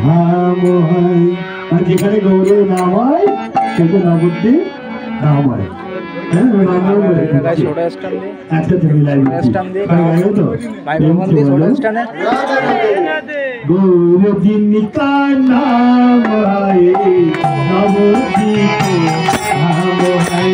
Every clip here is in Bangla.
ধাম হয়। আর যেখানে গৌরের নাম হয় সেটা নবদ্বীপ ধাম হয়। গৌরদিনী কার নাম হয় নবদ্বীপ ধাম হয়।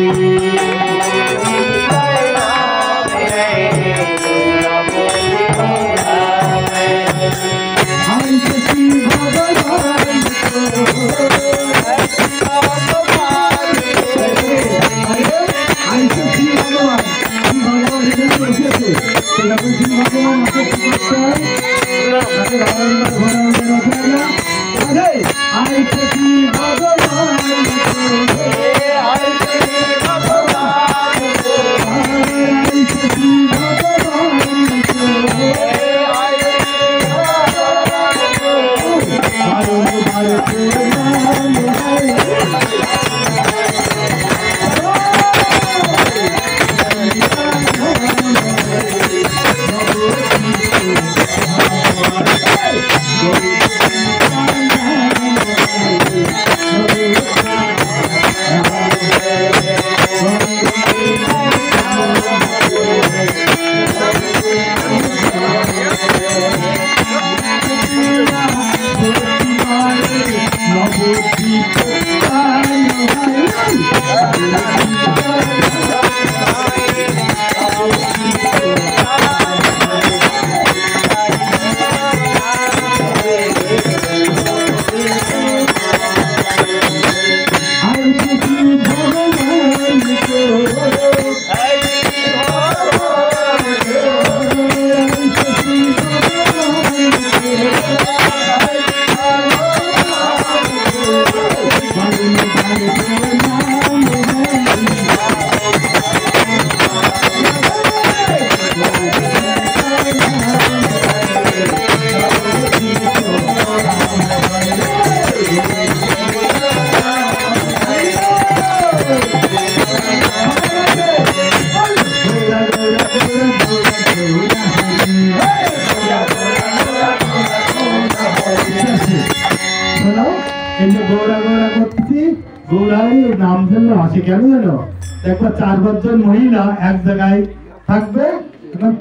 নাম জন্য আসে কেন জানো? দেখো 4-5 জন মহিলা এক জায়গায় থাকবে,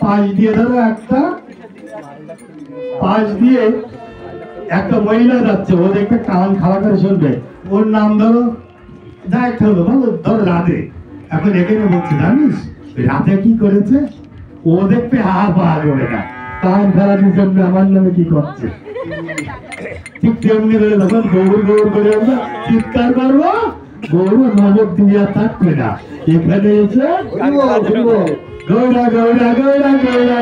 পাশ দিয়ে ধরো একটা পাশ দিয়ে একটা মহিলা যাচ্ছে, ও দেখবে কান খাওয়া করে শুনবে, ওর নাম ধরো যা একটা হলো ধরো রাধে। এখন এখানে বলছে জানিস রাধে কি করেছে? ও দেখবে পাহাড় করে না, কান খাওয়ানোর জন্য আমার নামে কি করছে। ঠিক তেমনি করে যখন গৌর গৌর করে আমরা চিৎকার করবো, গৌর নবদ্বীপ আর থাকবে না, এখানে এসে গৌরা গৌরা গৌরা গৌরা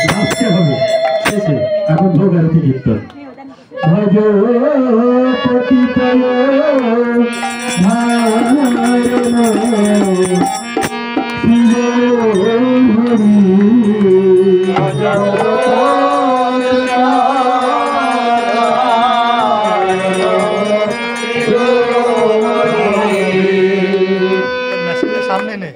নাচতে হবে শেষে। এখন ভোগারতি কীর্তন ভজ পতিতয় सामने ने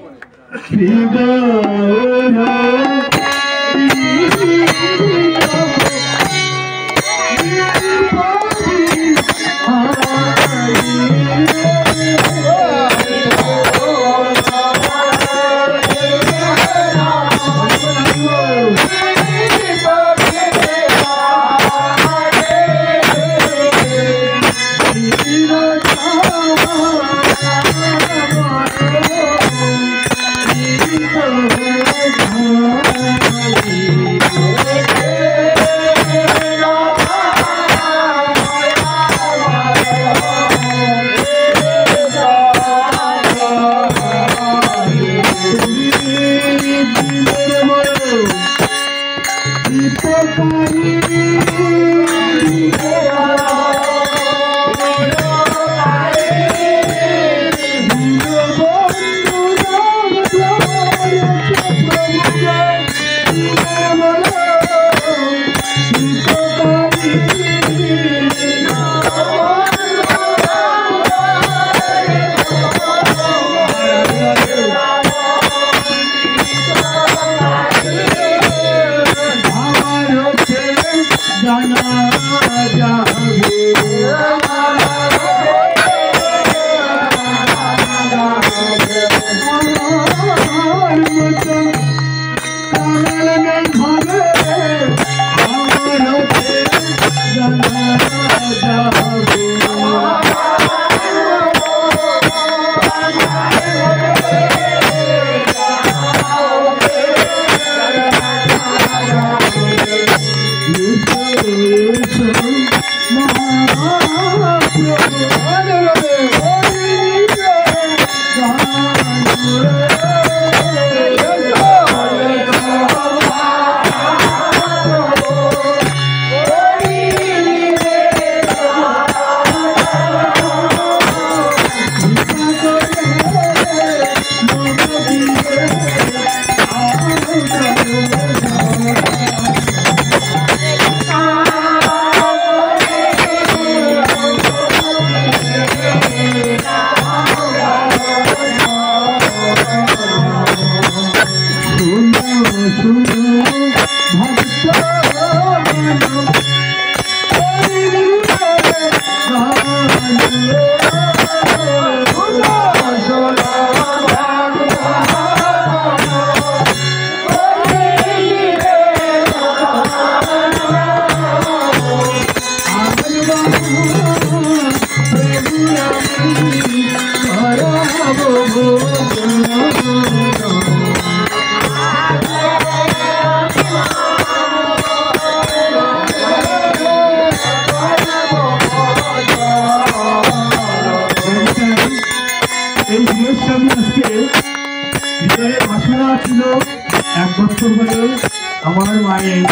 আমার মায়ের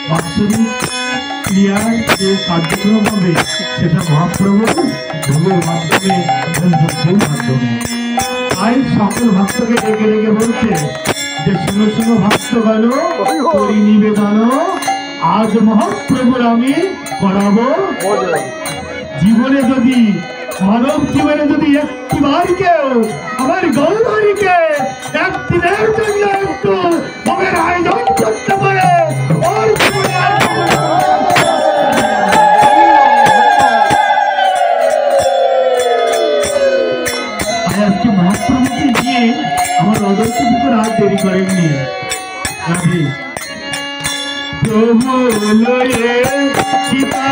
বাৎসরিক ক্রিয়ার যে কার্যক্রম হবে সেটা মহাপ্রভুর ভোগের মাধ্যমে যুদ্ধের মাধ্যমে। তাই সকল ভক্তকে ডেকে ডেকে বলছে যে শুনো শুনো ভক্তগণ, করি নিবেদন, আজ মহাপ্রভুর আমি করাবো। জীবনে যদি মানব জীবনে যদি একটিবার কেউ আমার গৌরীকে একদিনের জন্য একটু ভোগের আয়োজন করতে পারে, ওর আজকে মহাপ্রভুকে গিয়ে আমার অদর্শটুকু আর দেরি করেননি। প্রভু লয়ে সীতা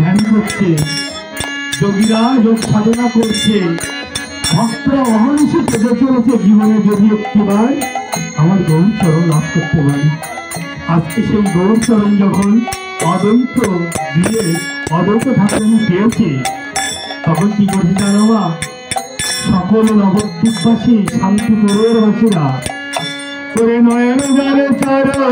ধ্যান করছে, যোগীরা যোগ সাধনা করছে, ভক্তরা অহংসে পেতে চলেছে জীবনে যদি একটিবার আমার গৌর চরণ লাভ করতে পারি। আজকে সেই গৌর চরণ যখন অদ্বৈত দিয়ে অদ্বৈত ঠাকুর আমি পেয়েছি, তখন কি করছি জানো মা? সকল নবদ্বীপবাসী শান্তিপুরের বাসীরা করে নয়ন জানে চরণ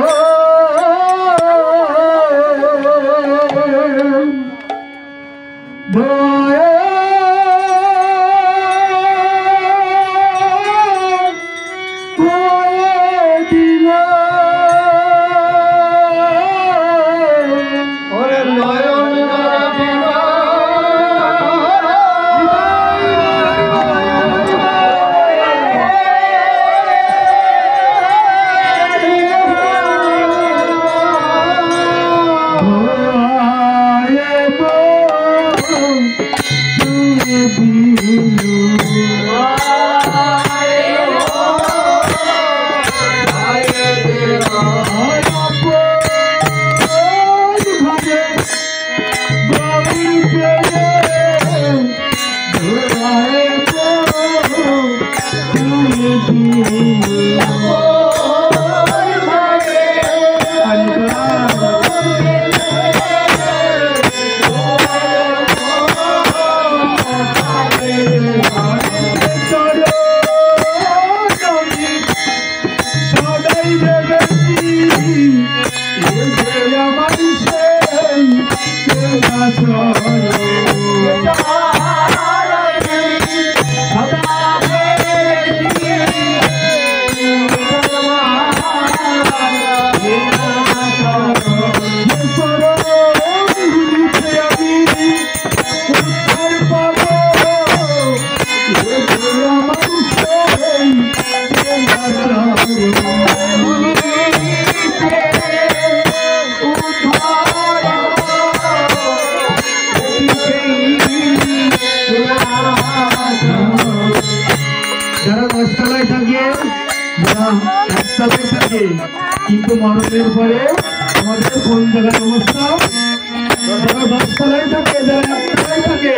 কিন্তু মরণের পরে আমাদের কোন জায়গার অবস্থা? যারা 10 তলায় থাকে, যারা 1 তলায় থাকে,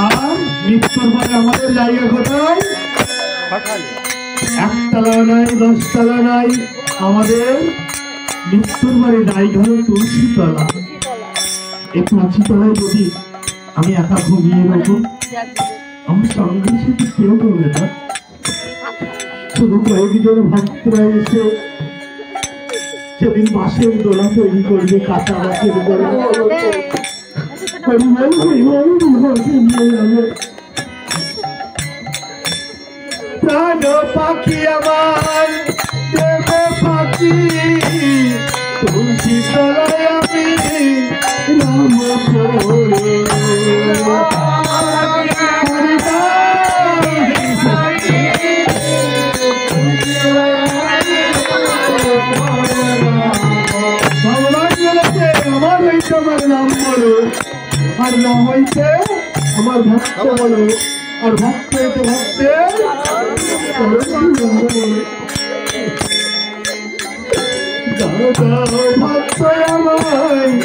আর মৃত্যুর পরে আমাদের জায়গা কোথায়? 1 তলা নাই, 10 তলা নাই, আমাদের মৃত্যুর পরে জায়গা হলো তুলসী তলা। এই তুলসী তলায় যদি আমি একা ঘুমিয়ে রইব, আমার সঙ্গে সাথে কেউ করবে না, শুধু কয়েকজন ভক্তরা এসে সেদিন বাঁশের দোলা তৈরি করবে, কাঁচা বাঁশের দোলা প্রাণ পাখি আমার দেবে পাখি তুলসী তলায় আমি নাম করে আমার হইতে আমার নাম বলো, আর না হইতে আমার ভক্ত বলো, আর ভক্ত হইতে ভক্তের ভক্ত আমায়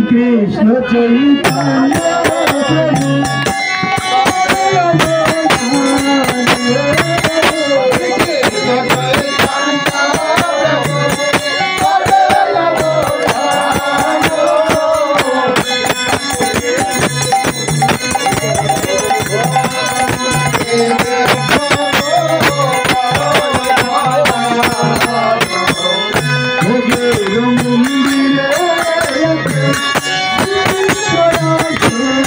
Krishna Chaitanya Krishna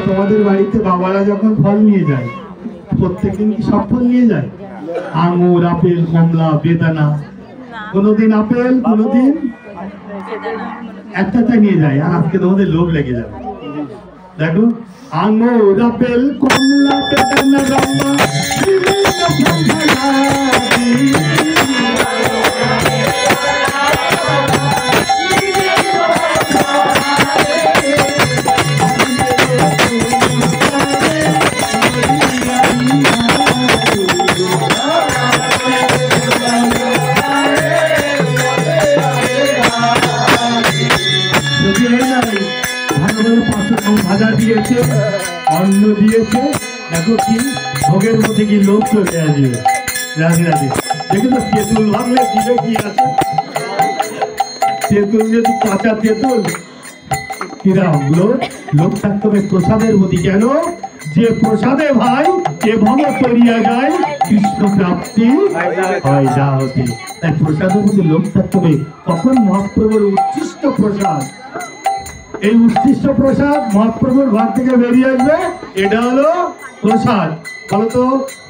তোমাদের বাড়িতে বাবারা যখন ফল নিয়ে যায় প্রত্যেকদিন কি সব ফল নিয়ে যায়? আঙুর, আপেল, কমলা, বেদানা, কোনোদিন আপেল, কোনোদিন একটা নিয়ে যায়। আর আজকে তোমাদের লোভ লেগে যাবে। দেখো, আঙুর, আপেল, কমলা, বেদানা, রমা, ভাজা দিয়েছে, অন্ন দিয়েছে। দেখো কি ভোগের মধ্যে কি লোভ চলে আসবে। রাধে রাধে। দেখে তো তেঁতুল ভাবলে দিবে কি আছে? তেঁতুল যদি কাঁচা তেঁতুল, কিরাম লোভ থাকতে হবে প্রসাদের প্রতি। কেন? যে প্রসাদে ভাই এ ভব করিয়া যায়, কৃষ্ণ প্রাপ্তি হয় যা হতে। তাই প্রসাদের প্রতি লোভ থাকতে হবে। তখন মহাপ্রভুর উচ্ছিষ্ট প্রসাদ, এই উচ্ছিষ্ট প্রসাদ মহাপ্রভুর ঘর থেকে বেরিয়ে আসবে। এটা হলো প্রসাদ। বলতো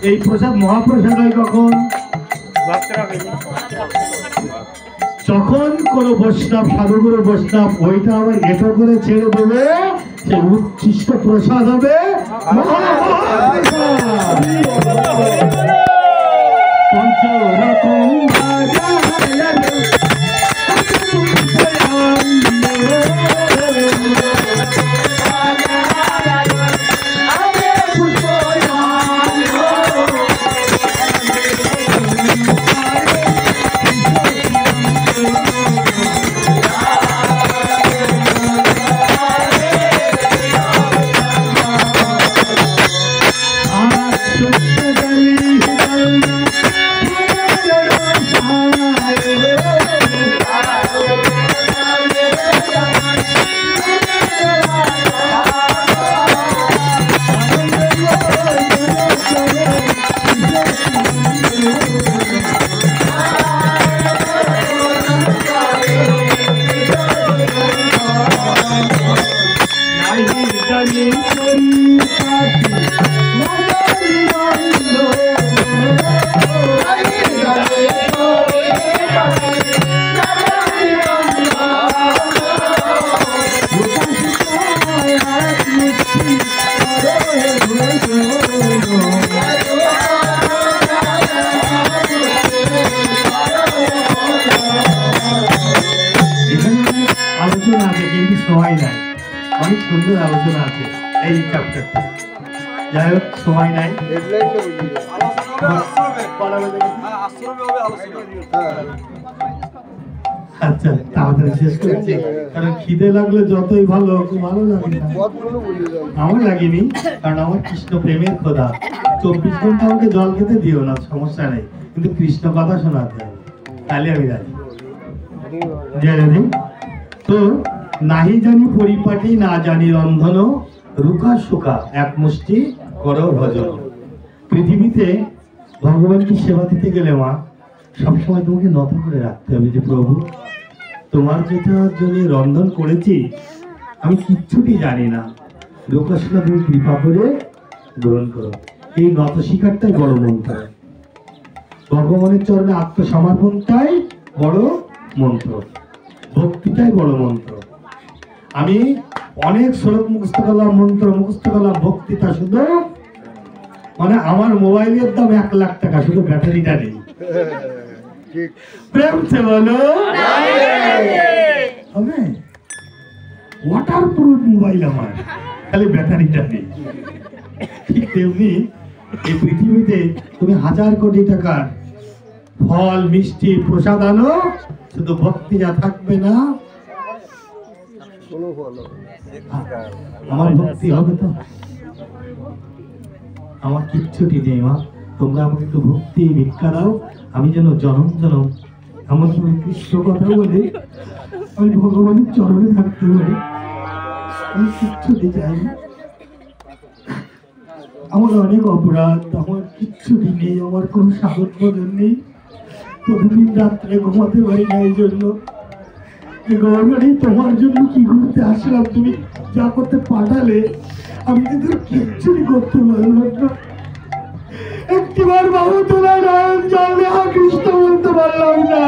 এই প্রসাদ মহাপ্রসাদ হয় কখন? যখন কোন বৈষ্ণব, সাধুগুরু বৈষ্ণব ওইটা আবার এটো করে ছেড়ে দেবে, সেই উচ্ছিষ্ট প্রসাদ হবে মহাপ্রসাদ। পঞ্চরকম অনেক সুন্দর আলোচনা আছে এই চ্যাপ্টারটা। যাই হোক, সময় নাই। আচ্ছা, তাড়াতাড়ি শেষ করছি, কারণ খিদে লাগলে যতই ভালো, খুব ভালো লাগে না। আমার লাগেনি, কারণ আমার কৃষ্ণ প্রেমের খোদা। 24 ঘন্টা আমাকে জল খেতে দিও না, সমস্যা নেই, কিন্তু কৃষ্ণ কথা শোনাতে হবে, তাহলে আমি রাজি। জানি তো নাহি জানি পরিপাটি, না জানি রন্ধন, রুকা সুকা এক মুষ্টি কর ভজন। পৃথিবীতে ভগবানকে সেবা দিতে গেলে মা সবসময় তোমাকে নত করে রাখতে হবে যে প্রভু, তোমার যেটার জন্য রন্ধন করেছি আমি কিচ্ছুটি জানি না, রুকা সুকা তুমি কৃপা করে গ্রহণ করো। এই নত শিকারটাই বড় মন্ত্র। ভগবানের চরণে আত্মসমর্পণটাই বড় মন্ত্র, ভক্তিটাই বড় মন্ত্র। আমি অনেক শ্লোক মুখস্থ করলাম, মন্ত্র মুখস্থ করলাম, ভক্তিটা শুধু মানে আমার মোবাইলের দাম 1 লাখ টাকা, শুধু ব্যাটারিটা নেই। प्रेम से बोलो হবে ওয়াটার প্রুফ মোবাইল আমার খালি ব্যাটারিটা নেই ঠিক তেমনি এই পৃথিবীতে তুমি 1000 কোটি টাকার ফল মিষ্টি প্রসাদ আনো শুধু ভক্তি যা থাকবে না আমার ভক্তি হবে তো আমার কিচ্ছুটি নেই মা তোমরা আমাকে একটু ভক্তি ভিক্ষা দাও আমি যেন জনম জনম আমার সঙ্গে কৃষ্ণ কথা বলে আমি ভগবানের চরণে থাকতে পারি আমি কিচ্ছুটি চাই আমার অনেক অপরাধ আমার কিচ্ছুটি নেই আমার কোনো সাধন ভোজন নেই প্রতিদিন রাত্রে ঘুমাতে পারি না এই জন্য গভর্নমেন্ট তোমার জন্য কি করতে আসলাম তুমি যা করতে পাঠালে আমি কিন্তু কিচ্ছুটি করতে পারলাম না একটিবার বাবু তোলা নয়ন জল দেওয়া কৃষ্ণ বলতে পারলাম না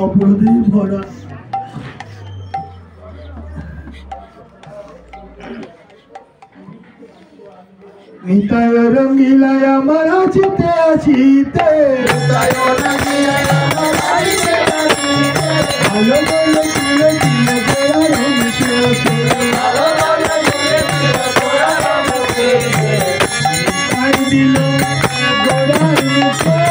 অপরাধে ভরা নিতায় রঙ্গিলায় আমার আছিতে আছিতে ভালো বলে তুলে দিলে গোড়া রঙিতে দিল গোড়া রূপে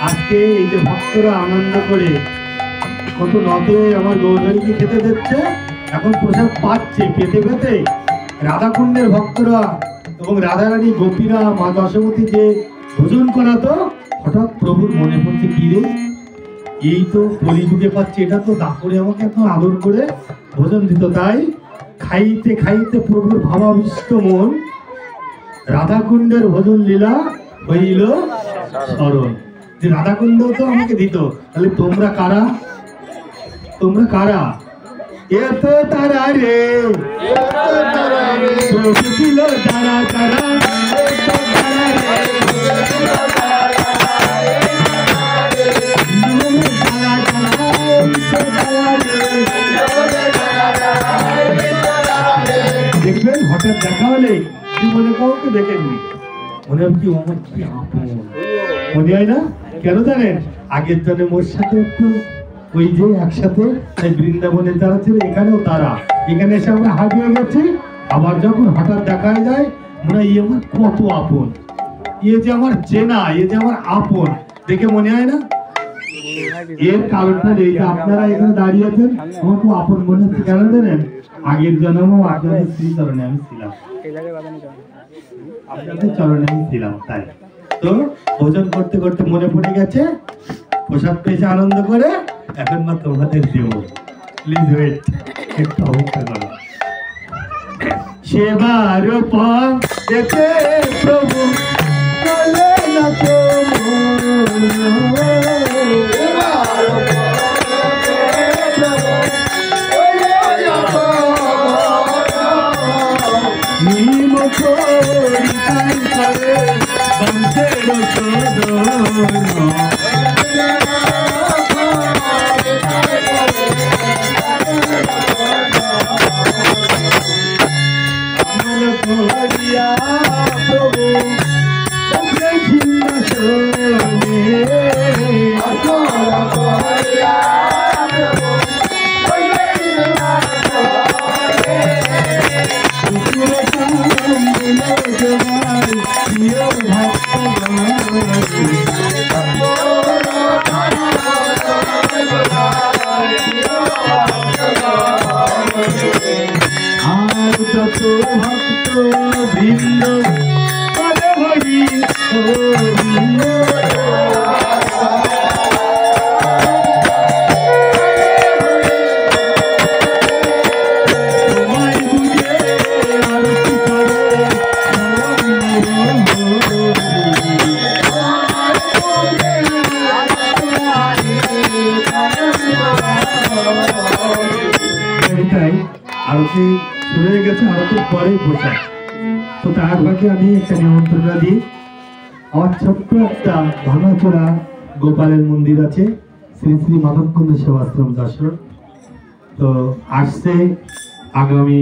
আজকে এই যে ভক্তরা আনন্দ করে কত নদে আমার গৌরীকে খেতে দিচ্ছে এখন প্রসাদ পাচ্ছে পেতে পেতে রাধাকুণ্ডের ভক্তরা এবং রাধারানী গোপীরা মা দশমতী যে ভোজন করাতো হঠাৎ প্রভুর মনে পড়ছে কি রে এই তো কলিযুগে পাচ্ছে এটা তো দাপরে আমাকে এত আদর করে ভোজন দিত তাই খাইতে খাইতে প্রভুর ভাবাবিষ্ট মন রাধাকুণ্ডের ভোজন লীলা হইল স্মরণ যে রাধাকুণ্ড তো আমাকে দিত তাহলে তোমরা কারা এত তারা রে প্রভু ছিল তারা তারা দেখবেন হঠাৎ দেখা হলে জীবনে কাউকে দেখেননি মনে হয় কি আমার কি আপন মনে হয় না কেন জানেন আগের জনে মোর সাথে একটু ওই যে একসাথে বৃন্দাবনে যারা ছিল এখানেও তারা এখানে এসে আমরা হারিয়ে গেছি আবার যখন হঠাৎ দেখা যায় মনে হয় আমার কত আপন যে আমার চেনা যে আমার আপন দেখে মনে হয় না এর কারণটা এই যে আপনারা এখানে দাঁড়িয়ে আছেন আমার খুব আপন মনে হচ্ছে কেন জানেন আগের জন্মও আপনাদের শ্রীচরণে আমি ছিলাম আপনাদের চরণে আমি ছিলাম তাই তো ভোজন করতে করতে মনে পড়ে গেছে প্রসাদ পেয়েছে আনন্দ করে এখন মা তোমাদের দেব প্লিজ ওয়েট একটু অপেক্ষা করো সেবার পেতে প্রভু বলে না আরতি শুরু হয়ে গেছে, আরতির পরেই বসা। তো তার বাকি আমি একটা নিমন্ত্রণ দিই। আমার ছোট্ট একটা ভাঙাচোরা গোপালের মন্দির আছে, শ্রী শ্রী মাধবকুন্দ সেবাশ্রম যশোর। তো আসছে আগামী